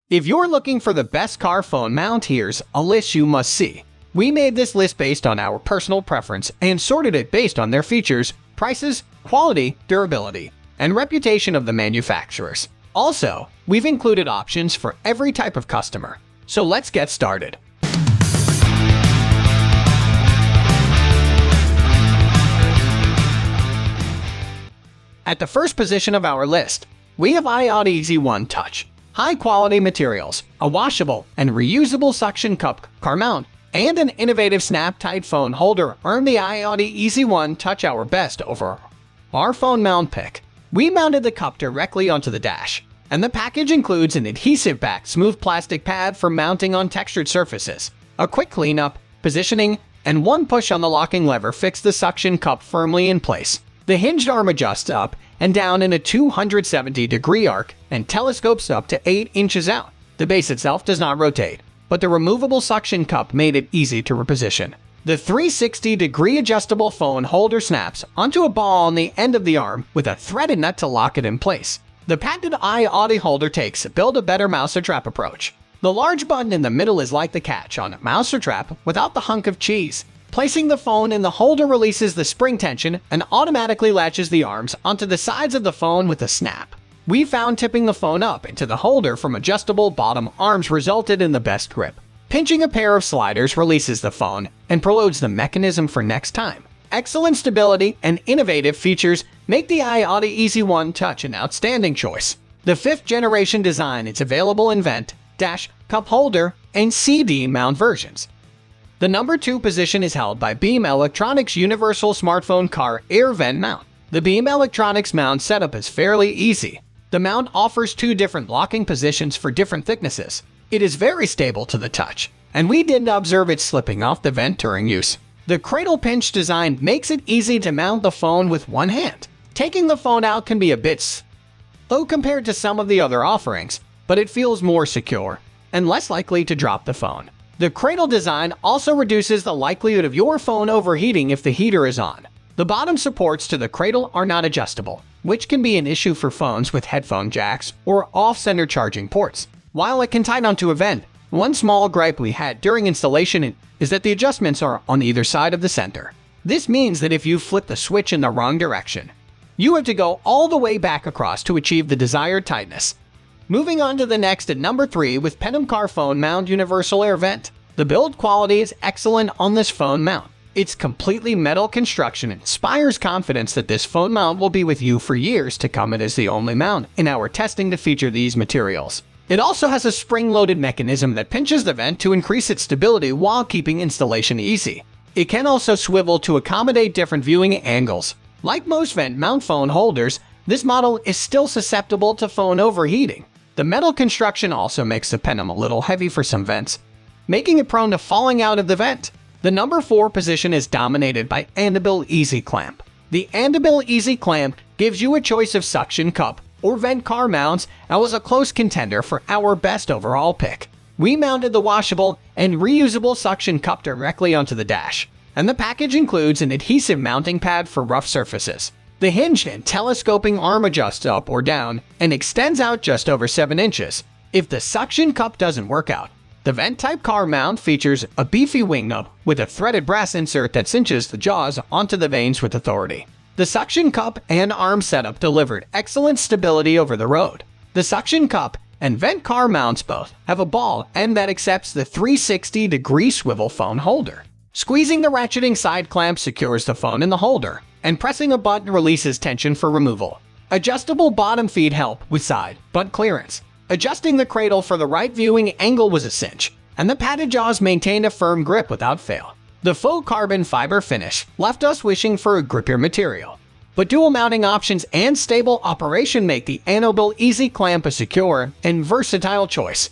If you're looking for the best car phone mount, here's a list you must see. We made this list based on our personal preference and sorted it based on their features, prices, quality, durability, and reputation of the manufacturers. Also, we've included options for every type of customer. So let's get started. At the first position of our list, we have iOttie EZ1 Touch. High-quality materials, a washable and reusable suction cup car mount, and an innovative snap-tight phone holder earned the iOttie EZ1 Touch our best over our phone mount pick. We mounted the cup directly onto the dash, and the package includes an adhesive-backed smooth plastic pad for mounting on textured surfaces. A quick cleanup, positioning, and one push on the locking lever fix the suction cup firmly in place. The hinged arm adjusts up and down in a 270-degree arc and telescopes up to 8 inches out. The base itself does not rotate, but the removable suction cup made it easy to reposition. The 360-degree adjustable phone holder snaps onto a ball on the end of the arm with a threaded nut to lock it in place. The patented iOttie holder takes build a better mousetrap approach. The large button in the middle is like the catch on a mousetrap without the hunk of cheese. Placing the phone in the holder releases the spring tension and automatically latches the arms onto the sides of the phone with a snap. We found tipping the phone up into the holder from adjustable bottom arms resulted in the best grip. Pinching a pair of sliders releases the phone and preloads the mechanism for next time. Excellent stability and innovative features make the iOttie EZ1 Touch an outstanding choice. The 5th generation design is available in vent, dash, cup holder, and CD mount versions. The number 2 position is held by Beam Electronics Universal Smartphone Car Air Vent Mount. The Beam Electronics mount setup is fairly easy. The mount offers 2 different locking positions for different thicknesses. It is very stable to the touch, and we didn't observe it slipping off the vent during use. The cradle pinch design makes it easy to mount the phone with one hand. Taking the phone out can be a bit slow compared to some of the other offerings, but it feels more secure and less likely to drop the phone. The cradle design also reduces the likelihood of your phone overheating if the heater is on. The bottom supports to the cradle are not adjustable, which can be an issue for phones with headphone jacks or off-center charging ports. While it can tie onto a vent, one small gripe we had during installation is that the adjustments are on either side of the center. This means that if you flip the switch in the wrong direction, you have to go all the way back across to achieve the desired tightness. Moving on to the next at number 3 with Penom Car Phone Mount Universal Air Vent. The build quality is excellent on this phone mount. Its completely metal construction inspires confidence that this phone mount will be with you for years to come. It is the only mount in our testing to feature these materials. It also has a spring-loaded mechanism that pinches the vent to increase its stability while keeping installation easy. It can also swivel to accommodate different viewing angles. Like most vent mount phone holders, this model is still susceptible to phone overheating. The metal construction also makes the Penom a little heavy for some vents, making it prone to falling out of the vent. The number 4 position is dominated by Andobil Easy Clamp. The Andobil Easy Clamp gives you a choice of suction cup or vent car mounts and was a close contender for our best overall pick. We mounted the washable and reusable suction cup directly onto the dash, and the package includes an adhesive mounting pad for rough surfaces. The hinged and telescoping arm adjusts up or down and extends out just over 7 inches. If the suction cup doesn't work out, the vent-type car mount features a beefy wing nub with a threaded brass insert that cinches the jaws onto the vanes with authority. The suction cup and arm setup delivered excellent stability over the road. The suction cup and vent car mounts both have a ball end that accepts the 360-degree swivel phone holder. Squeezing the ratcheting side clamp secures the phone in the holder, and pressing a button releases tension for removal. Adjustable bottom feet help with side butt clearance. Adjusting the cradle for the right viewing angle was a cinch, and the padded jaws maintained a firm grip without fail. The faux carbon fiber finish left us wishing for a grippier material, but dual mounting options and stable operation make the Andobil Easy Clamp a secure and versatile choice.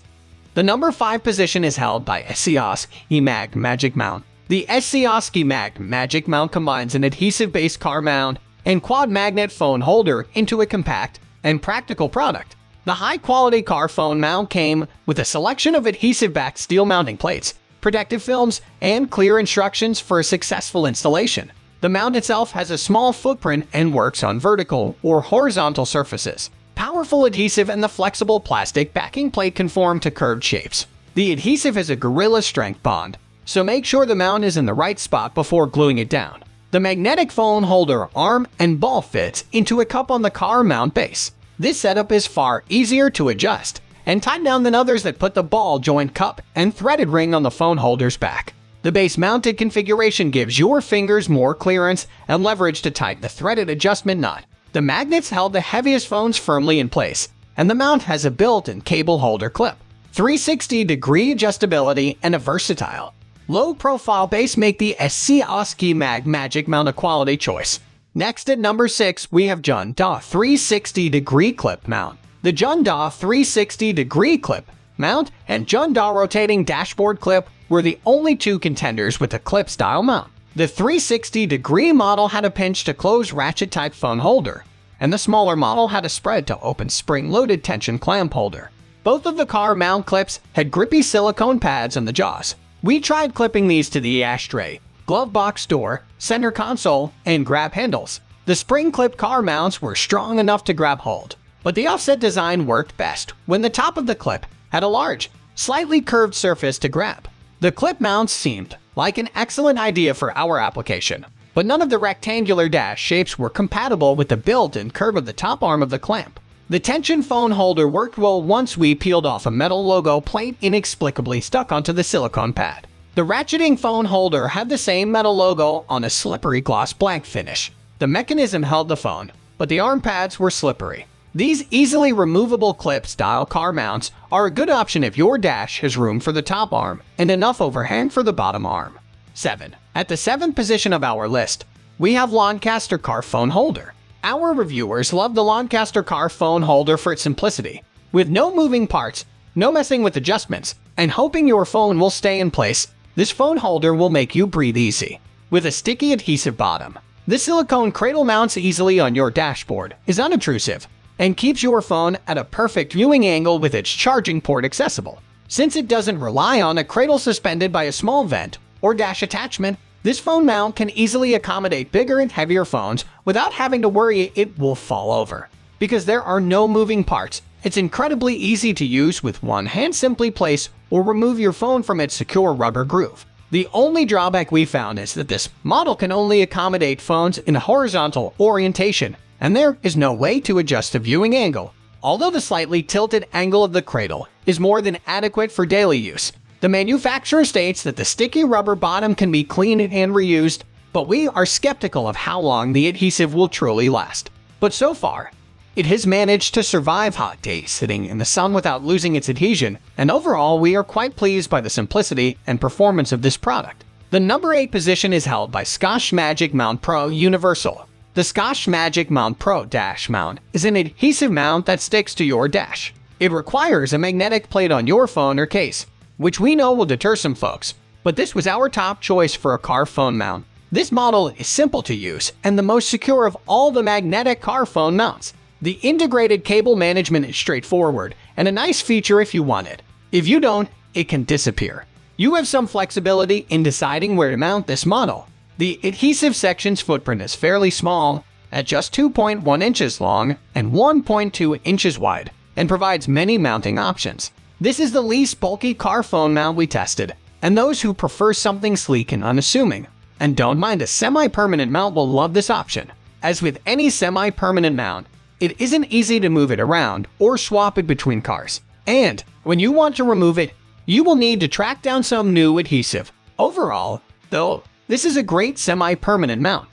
The number 5 position is held by Scosche MagicMount. The Scosche MagicMount combines an adhesive-based car mount and quad magnet phone holder into a compact and practical product. The high-quality car phone mount came with a selection of adhesive-backed steel mounting plates, protective films, and clear instructions for a successful installation. The mount itself has a small footprint and works on vertical or horizontal surfaces. powerful adhesive and the flexible plastic backing plate conform to curved shapes. The adhesive is a gorilla strength bond, so make sure the mount is in the right spot before gluing it down. The magnetic phone holder arm and ball fits into a cup on the car mount base. This setup is far easier to adjust and tighten down than others that put the ball joint cup and threaded ring on the phone holder's back. The base-mounted configuration gives your fingers more clearance and leverage to tighten the threaded adjustment knot. The magnets held the heaviest phones firmly in place, and the mount has a built-in cable holder clip. 360-degree adjustability and a versatile, low-profile base make the Scosche MagicMount a quality choice. Next at number 6, we have JunDa 360-degree clip mount. The JunDa 360-degree clip mount and JunDa rotating dashboard clip were the only two contenders with a clip-style mount. The 360-degree model had a pinch-to-close ratchet-type phone holder, and the smaller model had a spread-to-open spring-loaded tension clamp holder. Both of the car mount clips had grippy silicone pads on the jaws. We tried clipping these to the ashtray, glove box door, center console, and grab handles. The spring-clip car mounts were strong enough to grab hold, but the offset design worked best when the top of the clip had a large, slightly curved surface to grab. The clip mounts seemed like an excellent idea for our application, but none of the rectangular dash shapes were compatible with the built-in curve of the top arm of the clamp. The tension phone holder worked well once we peeled off a metal logo plate inexplicably stuck onto the silicone pad. The ratcheting phone holder had the same metal logo on a slippery gloss black finish. The mechanism held the phone, but the arm pads were slippery. These easily removable clip-style car mounts are a good option if your dash has room for the top arm and enough overhang for the bottom arm. 7. At the 7th position of our list, we have Loncaster car phone holder. Our reviewers love the Loncaster car phone holder for its simplicity. With no moving parts, no messing with adjustments, and hoping your phone will stay in place, this phone holder will make you breathe easy. With a sticky adhesive bottom, the silicone cradle mounts easily on your dashboard, is unobtrusive, and keeps your phone at a perfect viewing angle with its charging port accessible. Since it doesn't rely on a cradle suspended by a small vent or dash attachment, this phone mount can easily accommodate bigger and heavier phones without having to worry it will fall over. Because there are no moving parts, it's incredibly easy to use with one hand. Simply place or remove your phone from its secure rubber groove. The only drawback we found is that this model can only accommodate phones in a horizontal orientation, and there is no way to adjust the viewing angle. Although the slightly tilted angle of the cradle is more than adequate for daily use, the manufacturer states that the sticky rubber bottom can be cleaned and reused, but we are skeptical of how long the adhesive will truly last. But so far, it has managed to survive hot days sitting in the sun without losing its adhesion, and overall we are quite pleased by the simplicity and performance of this product. The number 8 position is held by Scosche MagicMount Pro Universal. The Scosche MagicMount Pro Dash Mount is an adhesive mount that sticks to your dash. It requires a magnetic plate on your phone or case, which we know will deter some folks, but this was our top choice for a car phone mount. This model is simple to use and the most secure of all the magnetic car phone mounts. The integrated cable management is straightforward and a nice feature if you want it. If you don't, it can disappear. You have some flexibility in deciding where to mount this model. The adhesive section's footprint is fairly small, at just 2.1 inches long and 1.2 inches wide, and provides many mounting options. This is the least bulky car phone mount we tested, and those who prefer something sleek and unassuming, and don't mind a semi-permanent mount will love this option. As with any semi-permanent mount, it isn't easy to move it around or swap it between cars. And when you want to remove it, you will need to track down some new adhesive. Overall, though, this is a great semi-permanent mount.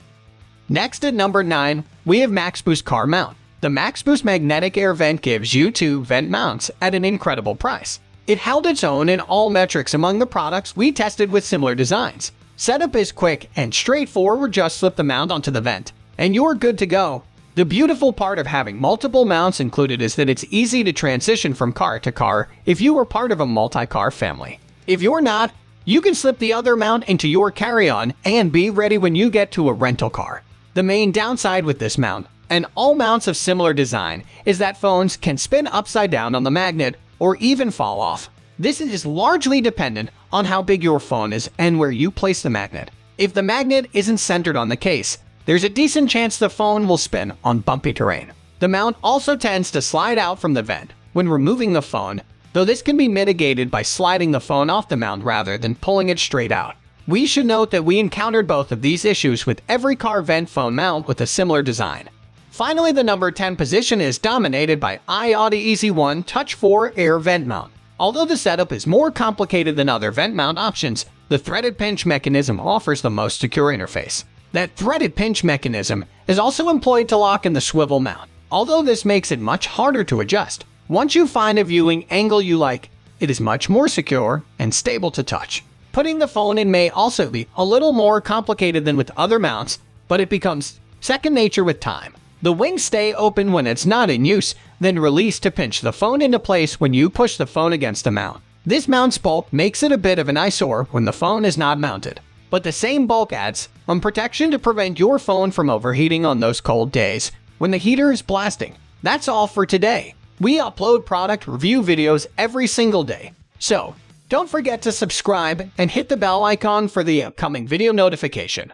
Next at number 9, we have Maxboost Car Mount. The Maxboost magnetic air vent gives you 2 vent mounts at an incredible price. It held its own in all metrics among the products we tested with similar designs. Setup is quick and straightforward. Just slip the mount onto the vent, and you're good to go. The beautiful part of having multiple mounts included is that it's easy to transition from car to car if you are part of a multi-car family. If you're not, you can slip the other mount into your carry-on and be ready when you get to a rental car. The main downside with this mount, and all mounts of similar design, is that phones can spin upside down on the magnet or even fall off. This is largely dependent on how big your phone is and where you place the magnet. If the magnet isn't centered on the case, there's a decent chance the phone will spin on bumpy terrain. The mount also tends to slide out from the vent when removing the phone, though this can be mitigated by sliding the phone off the mount rather than pulling it straight out. We should note that we encountered both of these issues with every car vent phone mount with a similar design. Finally, the number 10 position is dominated by iOttie EZ1 Touch 4 Air Vent Mount. Although the setup is more complicated than other vent mount options, the threaded pinch mechanism offers the most secure interface. That threaded pinch mechanism is also employed to lock in the swivel mount, although this makes it much harder to adjust. Once you find a viewing angle you like, it is much more secure and stable to touch. Putting the phone in may also be a little more complicated than with other mounts, but it becomes second nature with time. The wings stay open when it's not in use, then release to pinch the phone into place when you push the phone against the mount. This mount's bulk makes it a bit of an eyesore when the phone is not mounted, but the same bulk adds on protection to prevent your phone from overheating on those cold days when the heater is blasting. That's all for today. We upload product review videos every single day, so don't forget to subscribe and hit the bell icon for the upcoming video notification.